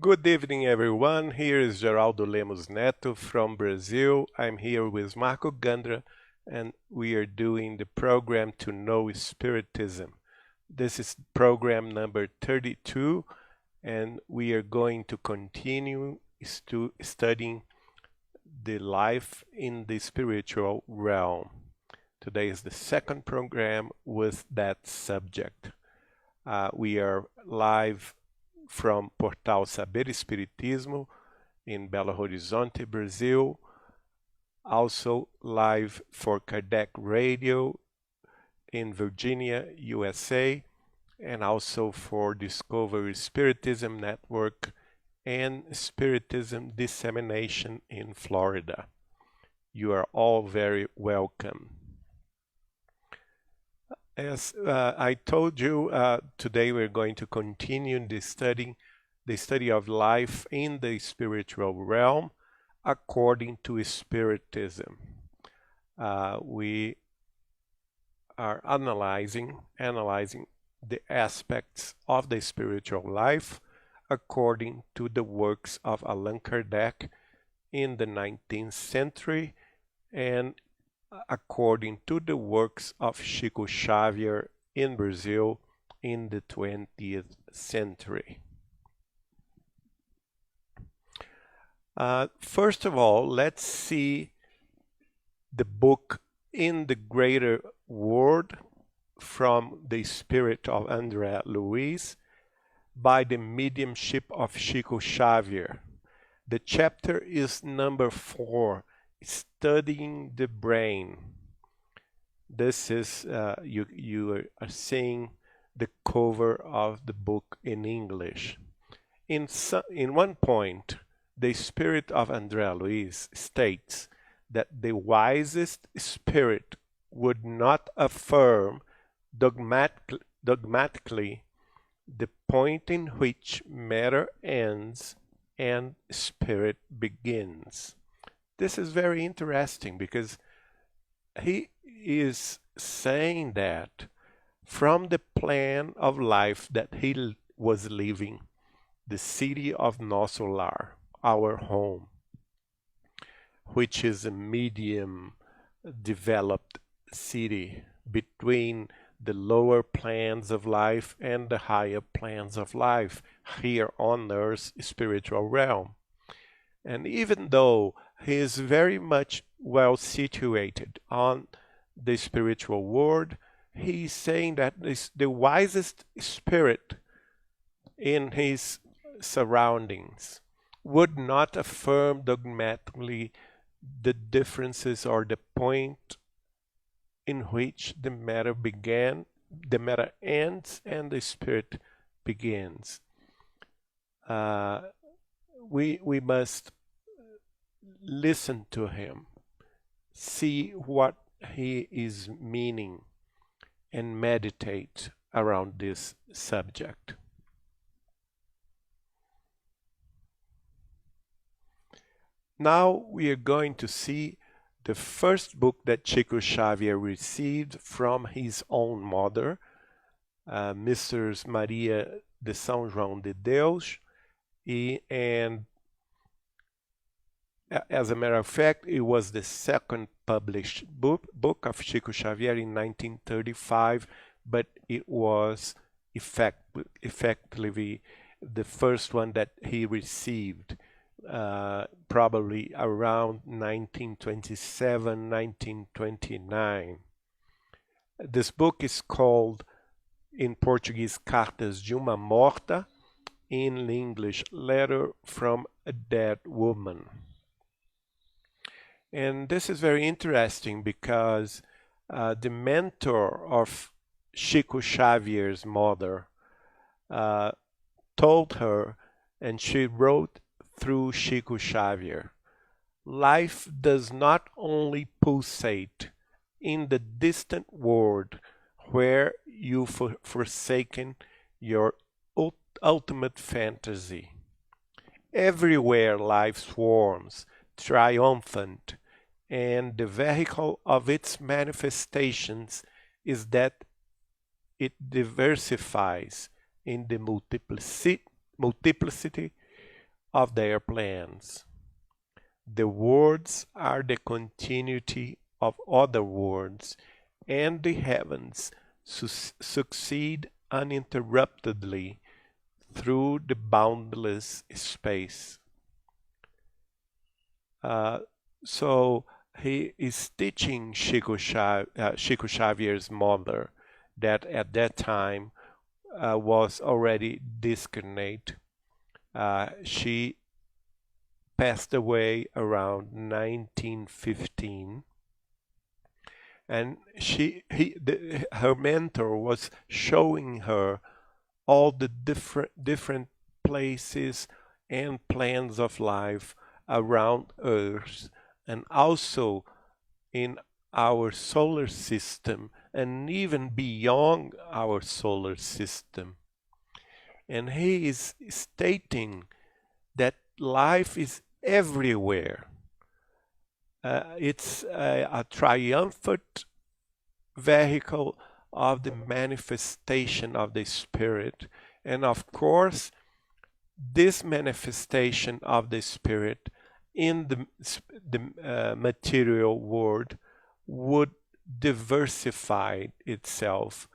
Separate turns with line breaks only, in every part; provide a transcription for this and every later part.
Good evening, everyone. Here is Geraldo Lemos Neto from Brazil. I'm here with Marco Gandra, and we are doing the program to know Spiritism. This is program number 32, and we are going to continue studying the life in the spiritual realm. Today is the second program with that subject. We are live from Portal Saber Espiritismo in Belo Horizonte, Brazil. Also live for Kardec Radio in Virginia, USA, and also for Discovery Spiritism Network and Spiritism Dissemination in Florida. You are all very welcome. As I told you, today we're going to continue the study of life in the spiritual realm according to Spiritism. We are analyzing the aspects of the spiritual life according to the works of Allan Kardec in the 19th century and according to the works of Chico Xavier in Brazil in the 20th century. First of all, let's see the book In the Greater World from the Spirit of André Luiz by the mediumship of Chico Xavier. The chapter is number 4. Studying the brain. This is you are seeing the cover of the book in English. In one point, the spirit of André Luiz states that the wisest spirit would not affirm dogmatically the point in which matter ends and spirit begins. This is very interesting because he is saying that from the plan of life that he was living, the city of Nosso Lar, our home, which is a medium developed city between the lower plans of life and the higher plans of life here on Earth's spiritual realm. And even though he is very much well situated on the spiritual world, he is saying that the wisest spirit in his surroundings would not affirm dogmatically the differences or the point in which the matter ends and the spirit begins. We must listen to him, see what he is meaning, and meditate around this subject. Now we are going to see the first book that Chico Xavier received from his own mother, Mrs. Maria de São João de Deus, and as a matter of fact, it was the second published book of Chico Xavier in 1935, but it was effectively the first one that he received, probably around 1927, 1929. This book is called, in Portuguese, Cartas de uma Morta, in English, Letter from a Dead Woman. And this is very interesting because the mentor of Chico Xavier's mother told her, and she wrote through Chico Xavier, life does not only pulsate in the distant world where you've forsaken your ultimate fantasy. Everywhere life swarms, triumphant, and the vehicle of its manifestations is that it diversifies in the multiplicity of their plans. The worlds are the continuity of other worlds, and the heavens succeed uninterruptedly through the boundless space. Uh, so he is teaching Chico Xavier's mother, that at that time was already discarnate. She passed away around 1915, and her mentor was showing her all the different places and plans of life around Earth, and also in our solar system, and even beyond our solar system. And he is stating that life is everywhere. It's a triumphant vehicle of the manifestation of the Spirit. And of course, this manifestation of the Spirit in the material world would diversify itself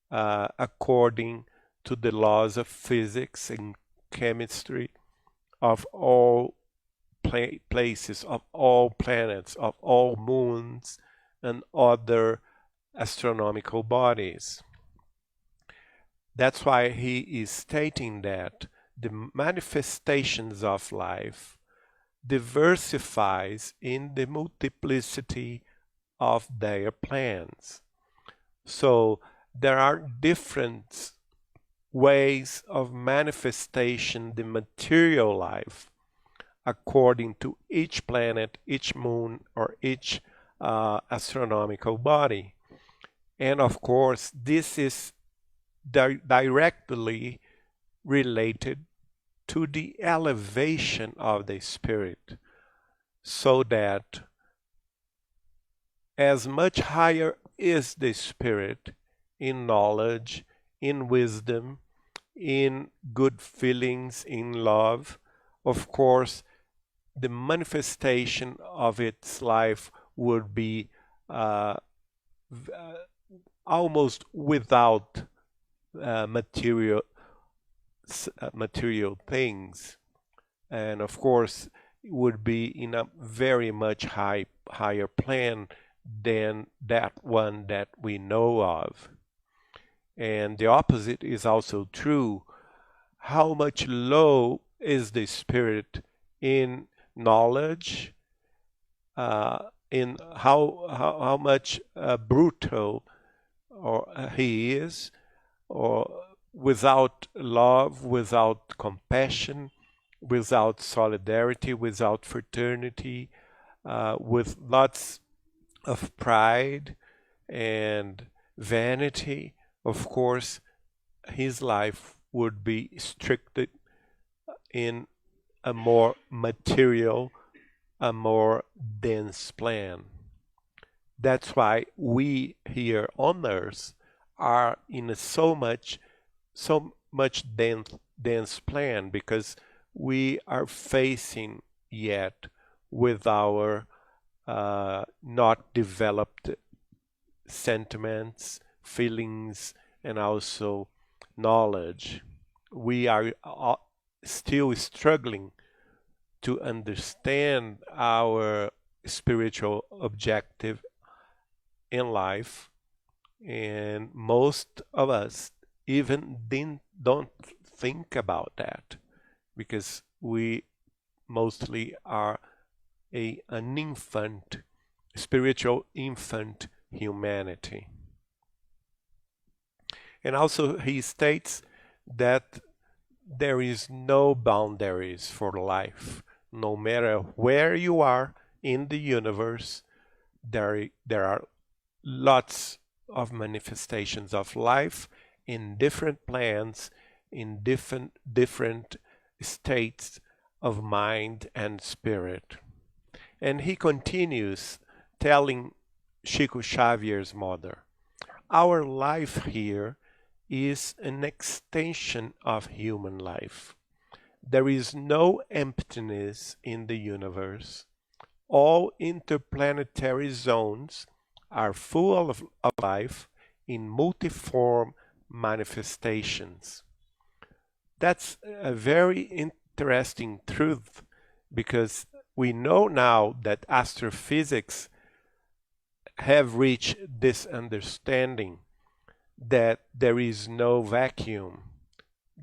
according to the laws of physics and chemistry of all places, of all planets, of all moons, and other astronomical bodies. That's why he is stating that the manifestations of life diversifies in the multiplicity of their plans. So there are different ways of manifestation the material life according to each planet, each moon, or each astronomical body. And of course, this is directly related to the elevation of the spirit, so that as much higher is the spirit in knowledge, in wisdom, in good feelings, in love, of course, the manifestation of its life would be almost without material things, and of course it would be in a very much higher plane than that one that we know of. And the opposite is also true. How much low is the spirit in knowledge, in how much brutal or he is, or without love, without compassion, without solidarity, without fraternity, with lots of pride and vanity, of course, his life would be restricted in a more material, a more dense plan. That's why we here on Earth are in a so much dense plan, because we are facing yet with our not developed sentiments, feelings, and also knowledge. We are still struggling to understand our spiritual objective in life, and most of us even don't think about that, because we mostly are an infant, spiritual infant humanity. And also he states that there is no boundaries for life. No matter where you are in the universe, there are lots of manifestations of life in different plans, in different states of mind and spirit. And he continues telling Chico Xavier's mother, our life here is an extension of human life. There is no emptiness in the universe. All interplanetary zones are full of life in multiform manifestations. That's a very interesting truth because we know now that astrophysics have reached this understanding that there is no vacuum.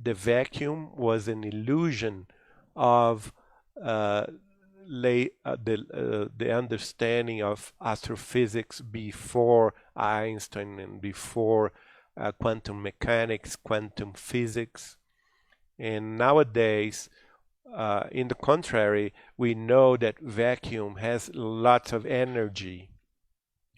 The vacuum was an illusion of uh, the understanding of astrophysics before Einstein and before quantum mechanics, quantum physics. And nowadays, in the contrary, we know that vacuum has lots of energy.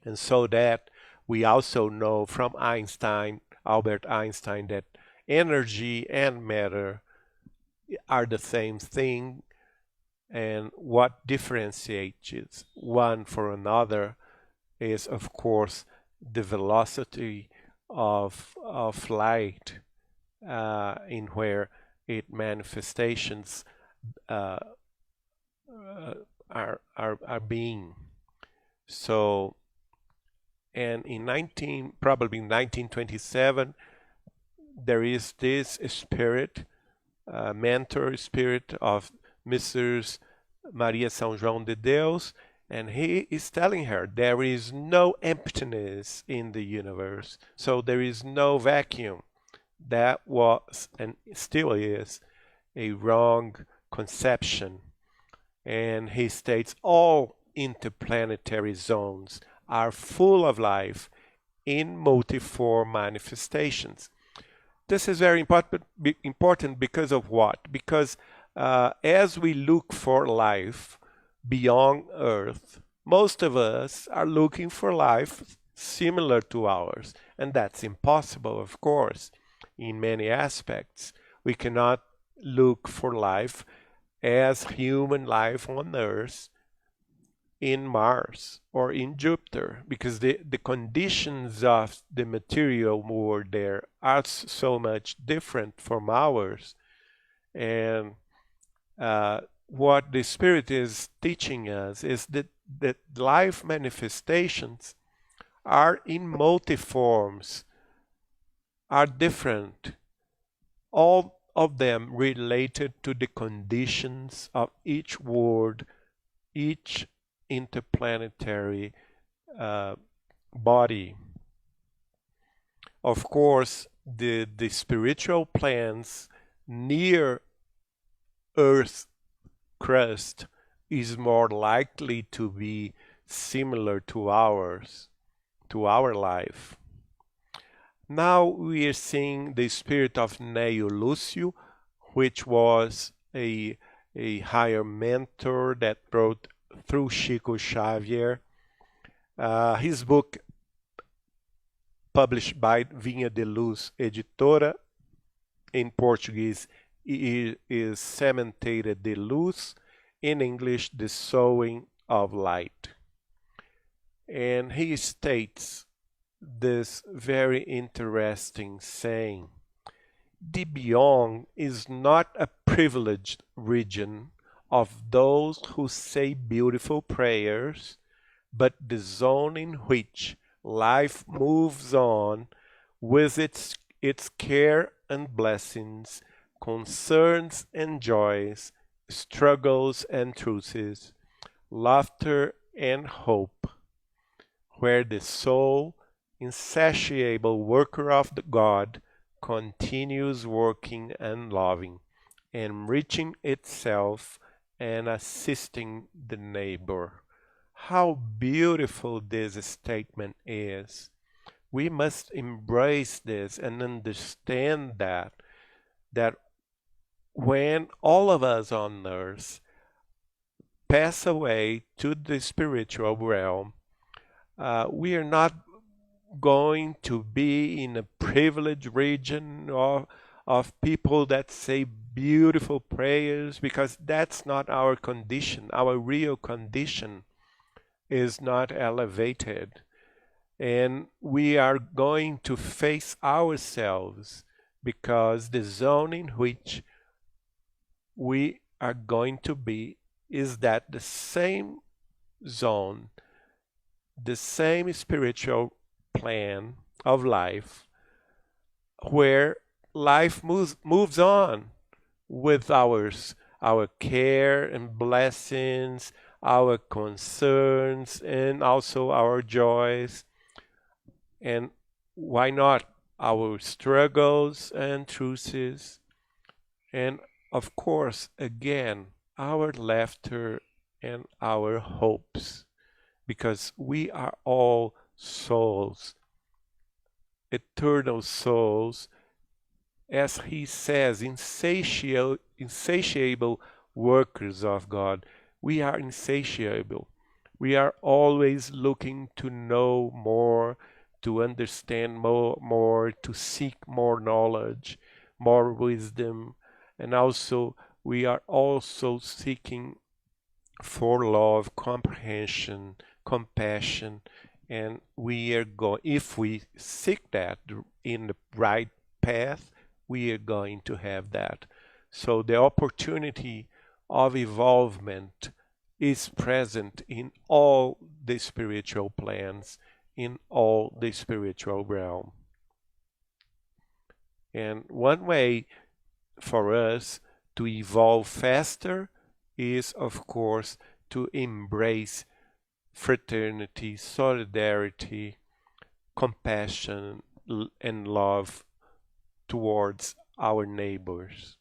And so that we also know from Einstein, Albert Einstein, that energy and matter are the same thing, and what differentiates one from another is, of course, the velocity of light in where its manifestations uh, are being. So, and in probably 1927, there is this spirit, mentor spirit of Mrs. Maria São João de Deus, and he is telling her there is no emptiness in the universe, so there is no vacuum. That was and still is a wrong conception. And he states all interplanetary zones are full of life in multiform manifestations. This is very important because of what? Because as we look for life beyond Earth, most of us are looking for life similar to ours, and that's impossible, of course, in many aspects. We cannot look for life as human life on Earth in Mars or in Jupiter, because the conditions of the material world there are so much different from ours. And what the Spirit is teaching us is that life manifestations are in multiforms, are different, all of them related to the conditions of each world, each interplanetary body. Of course, the spiritual plans near Earth's crust is more likely to be similar to ours, to our life. Now we are seeing the spirit of Neo Lúcio, which was a higher mentor that wrote through Chico Xavier. His book, published by Vinha de Luz Editora, in Portuguese is Sementeira de Luz, in English, The Sowing of Light. And he states this very interesting saying: the beyond is not a privileged region of those who say beautiful prayers, but the zone in which life moves on with its care and blessings, concerns and joys, struggles and truces, laughter and hope, where the soul, insatiable worker of the God, continues working and loving, enriching itself and assisting the neighbor. How beautiful this statement is. We must embrace this and understand that when all of us on earth pass away to the spiritual realm, we are not going to be in a privileged region of people that say beautiful prayers, because that's not our condition. Our real condition is not elevated. And we are going to face ourselves, because the zone in which we are going to be is that the same zone, the same spiritual plan of life where life moves on with our care and blessings, our concerns, and also our joys, and why not our struggles and truces, and of course, again, our laughter and our hopes, because we are all souls, eternal souls, as he says, insatiable workers of God. We are insatiable. We are always looking to know more, to understand more, to seek more knowledge, more wisdom, and also we are also seeking for love, comprehension, compassion, and we are going, if we seek that in the right path, we are going to have that. So the opportunity of evolvement is present in all the spiritual plans, in all the spiritual realm. And one way for us to evolve faster is, of course, to embrace fraternity, solidarity, compassion, and love towards our neighbors.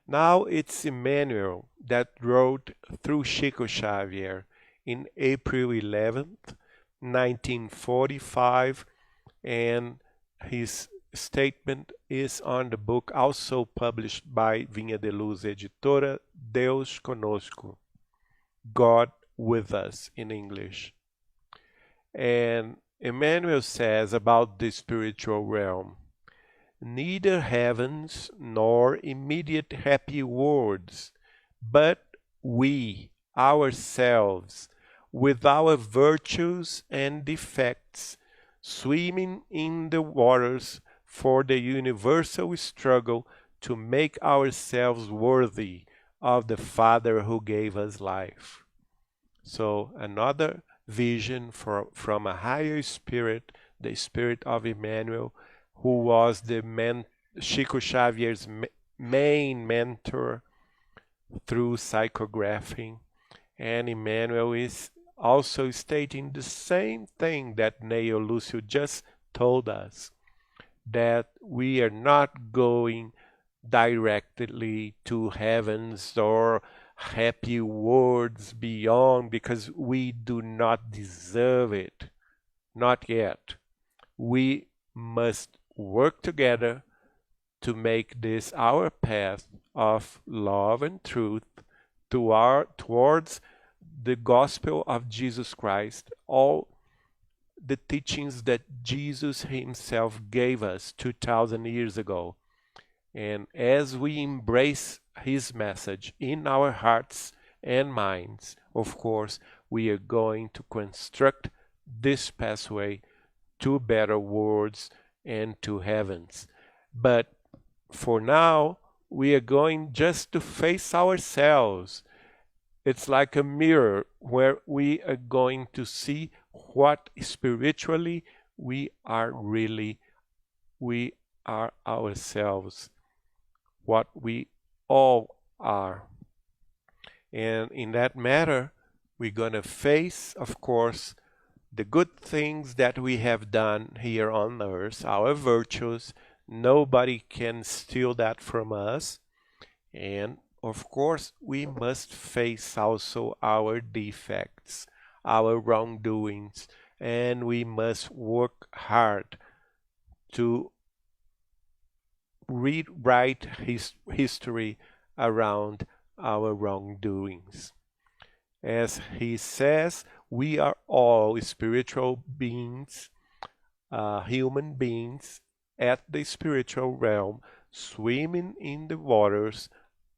Now it's Emmanuel that wrote through Chico Xavier in April 11th, 1945, and his statement is on the book also published by Vinha de Luz Editora, Deus Conosco, God with us in English. And Emmanuel says about the spiritual realm, neither heavens nor immediate happy worlds, but we ourselves, with our virtues and defects, swimming in the waters for the universal struggle to make ourselves worthy of the Father who gave us life. So another vision from a higher spirit, the spirit of Emmanuel, who was Chico Xavier's main mentor through psychographing. And Emmanuel is also stating the same thing that Neo Lucio just told us, that we are not going directly to heavens or happy worlds beyond because we do not deserve it. Not yet. We must work together to make this our path of love and truth towards the gospel of Jesus Christ, all the teachings that Jesus himself gave us 2,000 years ago. And as we embrace his message in our hearts and minds, of course, we are going to construct this pathway to better worlds and to heavens. But for now, we are going just to face ourselves. It's like a mirror where we are going to see what spiritually we are ourselves, what we all are. And in that matter, we're going to face, of course, the good things that we have done here on earth, our virtues. Nobody can steal that from us. And of course, we must face also our defects, our wrongdoings, and we must work hard to rewrite history around our wrongdoings. As he says, we are all spiritual beings, human beings at the spiritual realm, swimming in the waters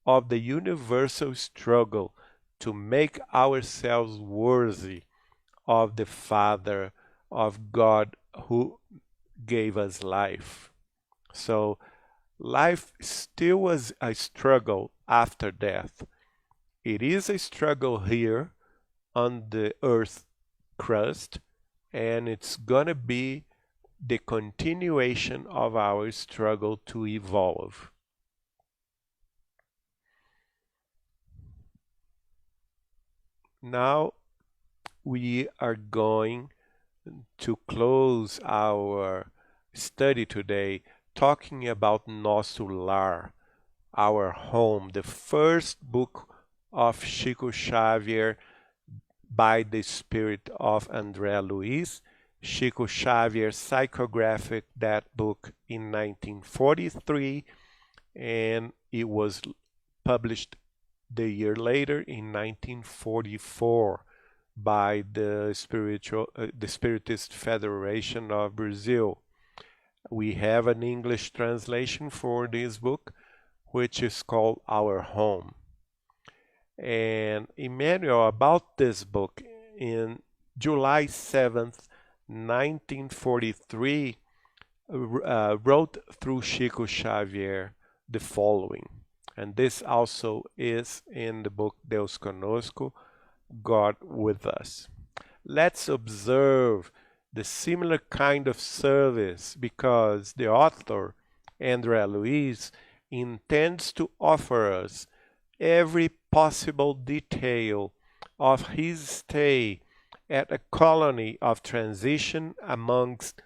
of the universal struggle to make ourselves worthy of the Father, of God who gave us life. So life still was a struggle after death. It is a struggle here on the earth crust, and it's gonna be the continuation of our struggle to evolve. Now we are going to close our study today talking about Nosso Lar, our home, the first book of Chico Xavier by the spirit of André Luiz. Chico Xavier psychographed that book in 1943, and it was published the year later in 1944 by the Spiritist Federation of Brazil. We have an English translation for this book, which is called Our Home. And Emmanuel, about this book, in July 7th, 1943, wrote through Chico Xavier the following. And this also is in the book Deus Conosco, God with us. Let's observe the similar kind of service because the author, André Luiz, intends to offer us every possible detail of his stay at a colony of transition amongst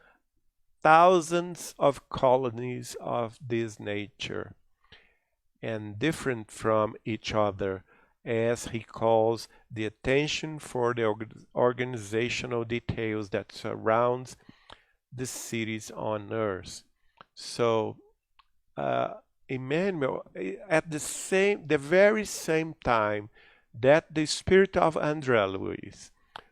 thousands of colonies of this nature, and different from each other, as he calls the attention for the organizational details that surrounds the cities on earth. So Emmanuel, at the very same time that the spirit of André Luiz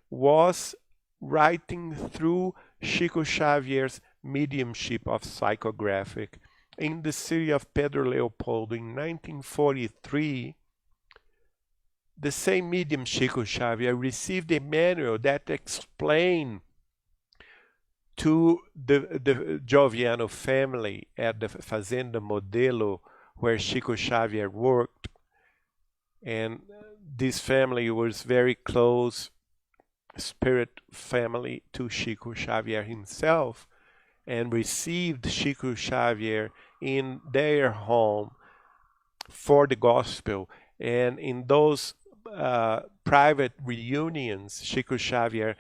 was writing through Chico Xavier's mediumship of psychographic in the city of Pedro Leopoldo in 1943, the same medium Chico Xavier received a manual that explained to the Joviano family at the Fazenda Modelo where Chico Xavier worked, and this family was very close spirit family to Chico Xavier himself, and received Chico Xavier in their home for the gospel. And in those private reunions, Chico Xavier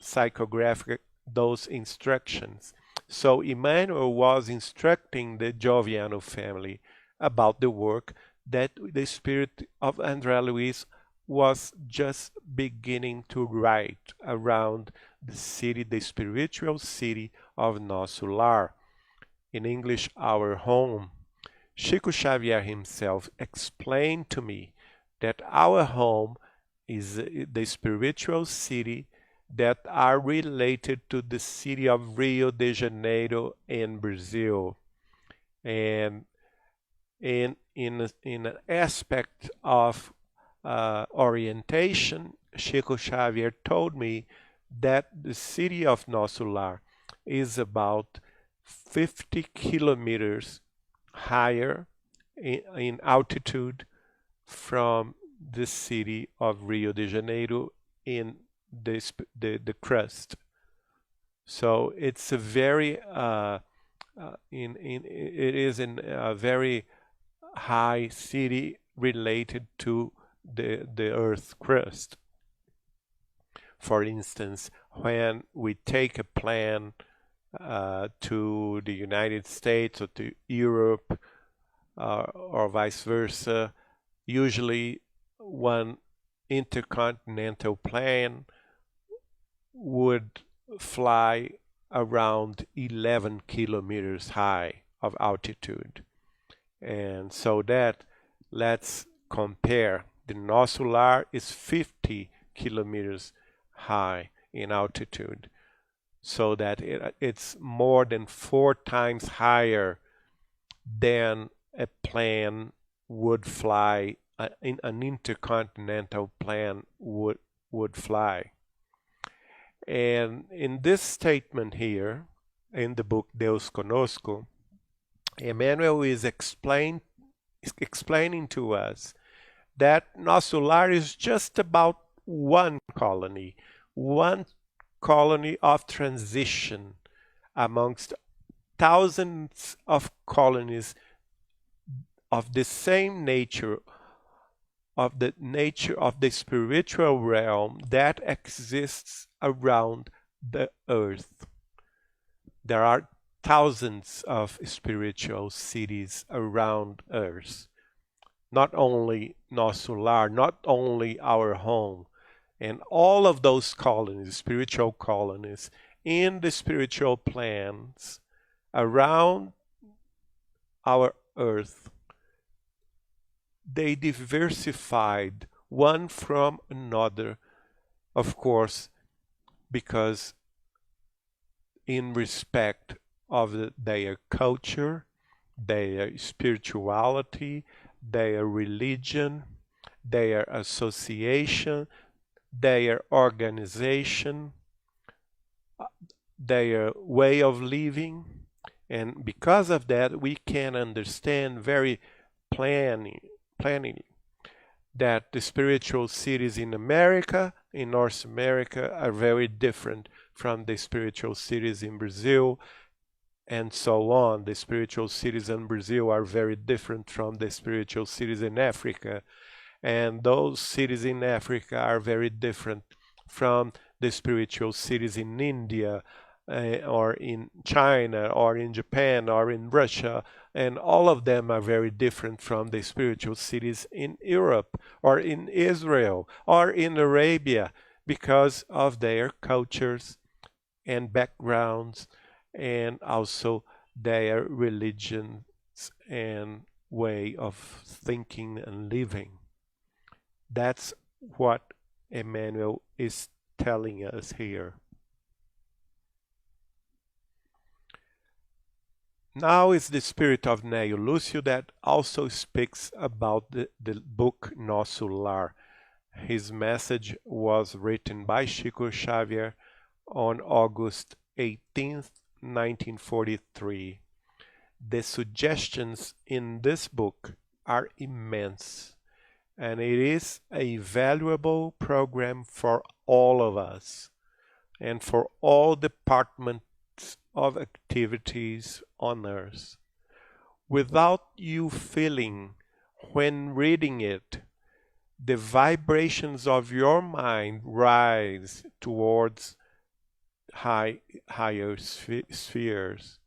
psychographed those instructions. So Emmanuel was instructing the Joviano family about the work that the spirit of André Luiz was just beginning to write around the city, the spiritual city of Nosso Lar. In English, our home. Chico Xavier himself explained to me that our home is the spiritual city that are related to the city of Rio de Janeiro in Brazil. And in an aspect of orientation, Chico Xavier told me that the city of Nosso Lar is about 50 kilometers higher in altitude from the city of Rio de Janeiro in the crust. So it's a very it is in a very high city related to the Earth crust. For instance, when we take a plane to the United States or to Europe or vice versa, usually one intercontinental plane would fly around 11 kilometers high of altitude. And so that, let's compare. The Nosso Lar is 50 kilometers high in altitude, so that it's more than 4 times higher than a plane would fly, an intercontinental plane would fly. And in this statement here, in the book Deus Conosco, Emmanuel is explaining explaining to us that nosso lar is just about one colony of transition amongst thousands of colonies of the same nature, of the nature of the spiritual realm that exists around the earth. There are thousands of spiritual cities around Earth. Not only nosso lar, not only our home, and all of those colonies, spiritual colonies, in the spiritual plans around our Earth, they diversified one from another, of course, because in respect of their culture, their spirituality, their religion, their association, their organization, their way of living. And because of that, we can understand very plainly that the spiritual cities in America, in North America, are very different from the spiritual cities in Brazil, and so on. The spiritual cities in Brazil are very different from the spiritual cities in Africa, and those cities in Africa are very different from the spiritual cities in India, or in China, or in Japan, or in Russia, and all of them are very different from the spiritual cities in Europe, or in Israel, or in Arabia, because of their cultures and backgrounds, and also their religions and way of thinking and living. That's what Emmanuel is telling us here. Now is the spirit of Neo Lúcio that also speaks about the book Nosso Lar. His message was written by Chico Xavier on August 18th, 1943. The suggestions in this book are immense, and it is a valuable program for all of us and for all departments of activities on Earth. Without you feeling, when reading it, the vibrations of your mind rise towards higher spheres.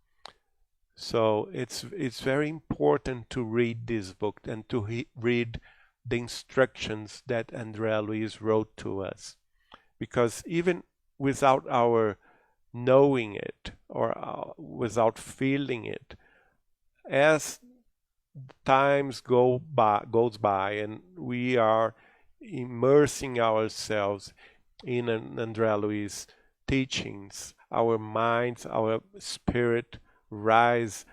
So it's very important to read this book and to read the instructions that André Luiz wrote to us, because even without our knowing it, or without feeling it, as times goes by and we are immersing ourselves in André Luiz teachings, our minds, our spirit rise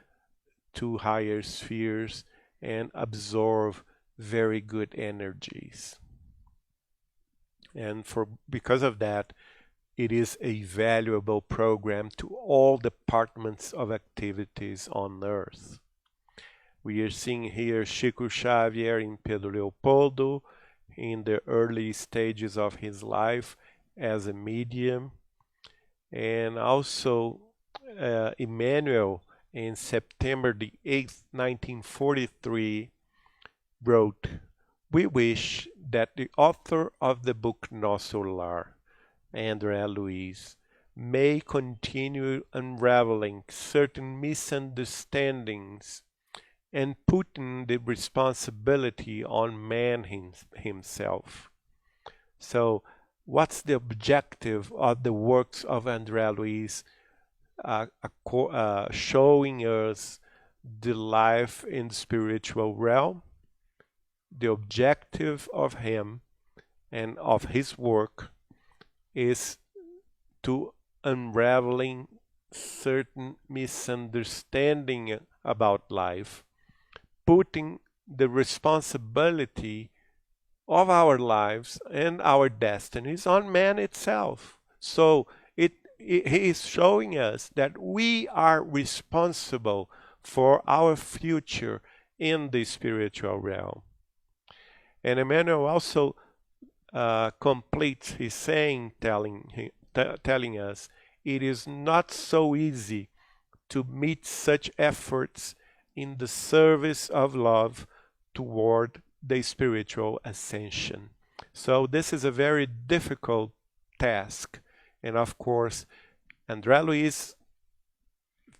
to higher spheres and absorb very good energies. And because of that, it is a valuable program to all departments of activities on Earth. We are seeing here Chico Xavier in Pedro Leopoldo in the early stages of his life as a medium, and also Emmanuel in September the 8th, 1943, wrote, "We wish that the author of the book Nosso Lar, André Luiz, may continue unraveling certain misunderstandings and putting the responsibility on man himself." So what's the objective of the works of André Luiz, showing us the life in the spiritual realm? The objective of him and of his work is to unraveling certain misunderstanding about life, putting the responsibility of our lives and our destinies on man itself. So he is showing us that we are responsible for our future in the spiritual realm. And Emmanuel also completes his saying, telling us it is not so easy to meet such efforts in the service of love toward the spiritual ascension. So this is a very difficult task. And of course, André Luiz,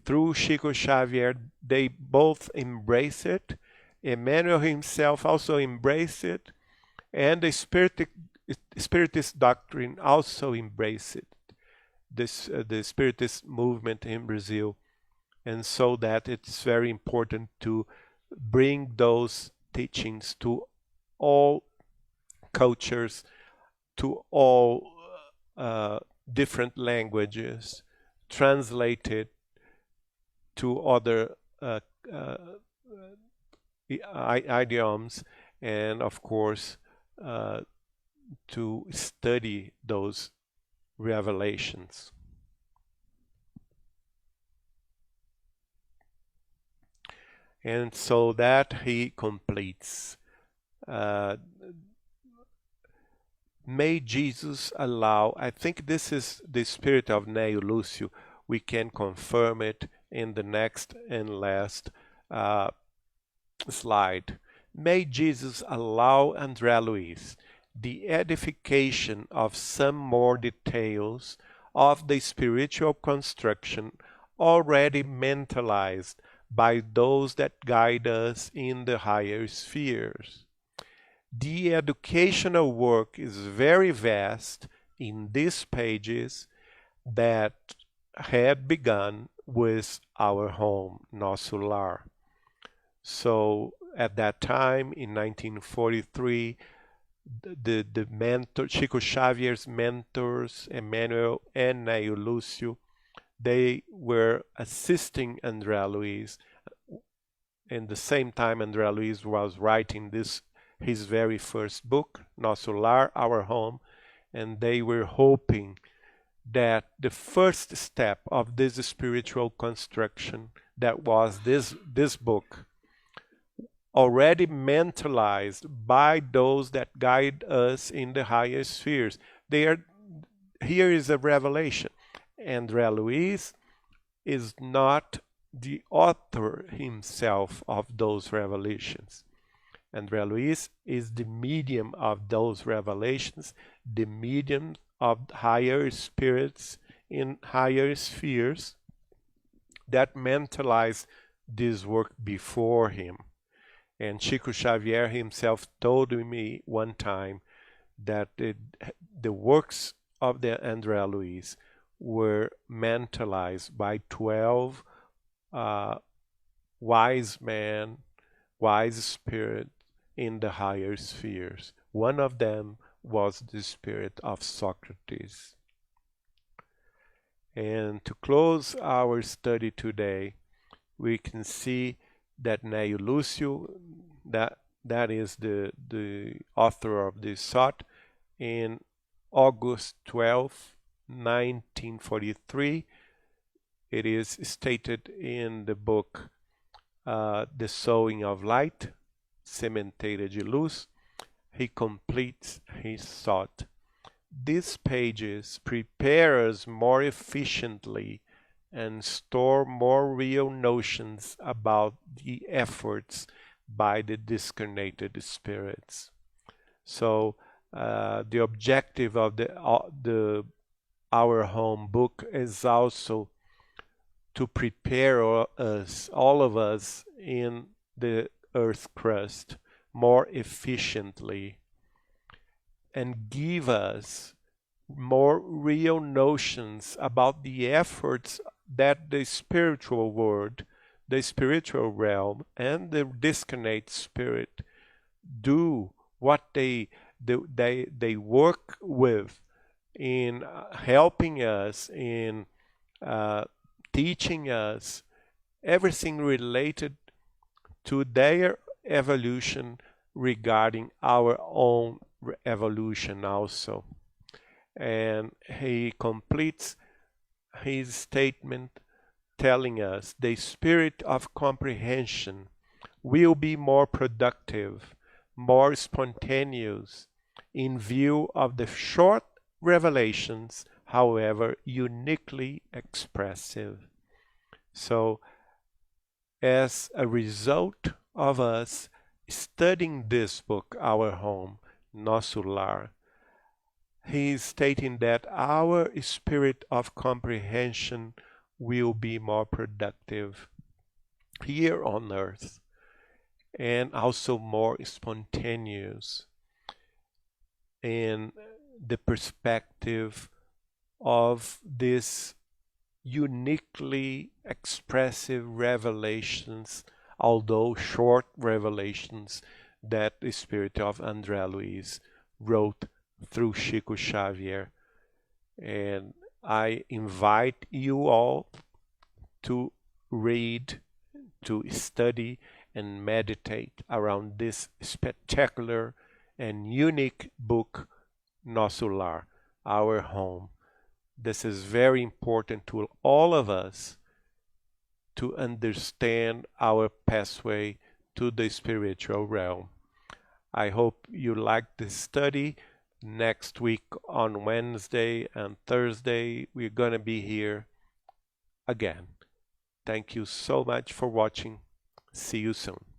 through Chico Xavier, they both embrace it. Emmanuel himself also embraced it, and the Spiritist doctrine also embraced it. The Spiritist movement in Brazil, and so that it's very important to bring those teachings to all cultures, to all different languages, translated to other idioms, and of course to study those revelations. And so that he completes. May Jesus allow, I think this is the spirit of Neo Lúcio. We can confirm it in the next and last slide. May Jesus allow André Luiz the edification of some more details of the spiritual construction already mentalized by those that guide us in the higher spheres. The educational work is very vast in these pages that had begun with our home, nosso lar. So at that time, in 1943, the mentor, Chico Xavier's mentors, Emmanuel and Neo Lúcio, they were assisting André Luiz. In the same time, André Luiz was writing his very first book, Nosso Lar, Our Home, and they were hoping that the first step of this spiritual construction, that was this book, already mentalized by those that guide us in the higher spheres. Here is a revelation. André Luiz is not the author himself of those revelations. André Luiz is the medium of those revelations, the medium of higher spirits in higher spheres that mentalize this work before him. And Chico Xavier himself told me one time that the works of the André Luiz were mentalized by 12 wise men, wise spirits in the higher spheres. One of them was the spirit of Socrates. And to close our study today, we can see that Neo Lúcio, that is the author of this thought, in August 12, 1943, it is stated in the book The Sowing of Light, Sementeira de Luz, he completes his thought. These pages prepare us more efficiently and store more real notions about the efforts by the discarnated spirits. So the objective of Our Home book is also to prepare us, all of us, in the earth crust more efficiently and give us more real notions about the efforts that the spiritual world, the spiritual realm, and the discarnate spirit do, what they work with in helping us, in teaching us everything related to their evolution regarding our own evolution also. And he completes his statement telling us the spirit of comprehension will be more productive, more spontaneous, in view of the short revelations, however uniquely expressive. So, as a result of us studying this book, Our Home, Nosso Lar, he is stating that our spirit of comprehension will be more productive here on earth and also more spontaneous in the perspective of this uniquely expressive revelations, although short revelations, that the spirit of André Luiz wrote through Chico Xavier. And I invite you all to read, to study, and meditate around this spectacular and unique book, Nosso Lar, Our Home. This is very important to all of us to understand our pathway to the spiritual realm. I hope you like this study. Next week on Wednesday and Thursday, we're going to be here again. Thank you so much for watching. See you soon.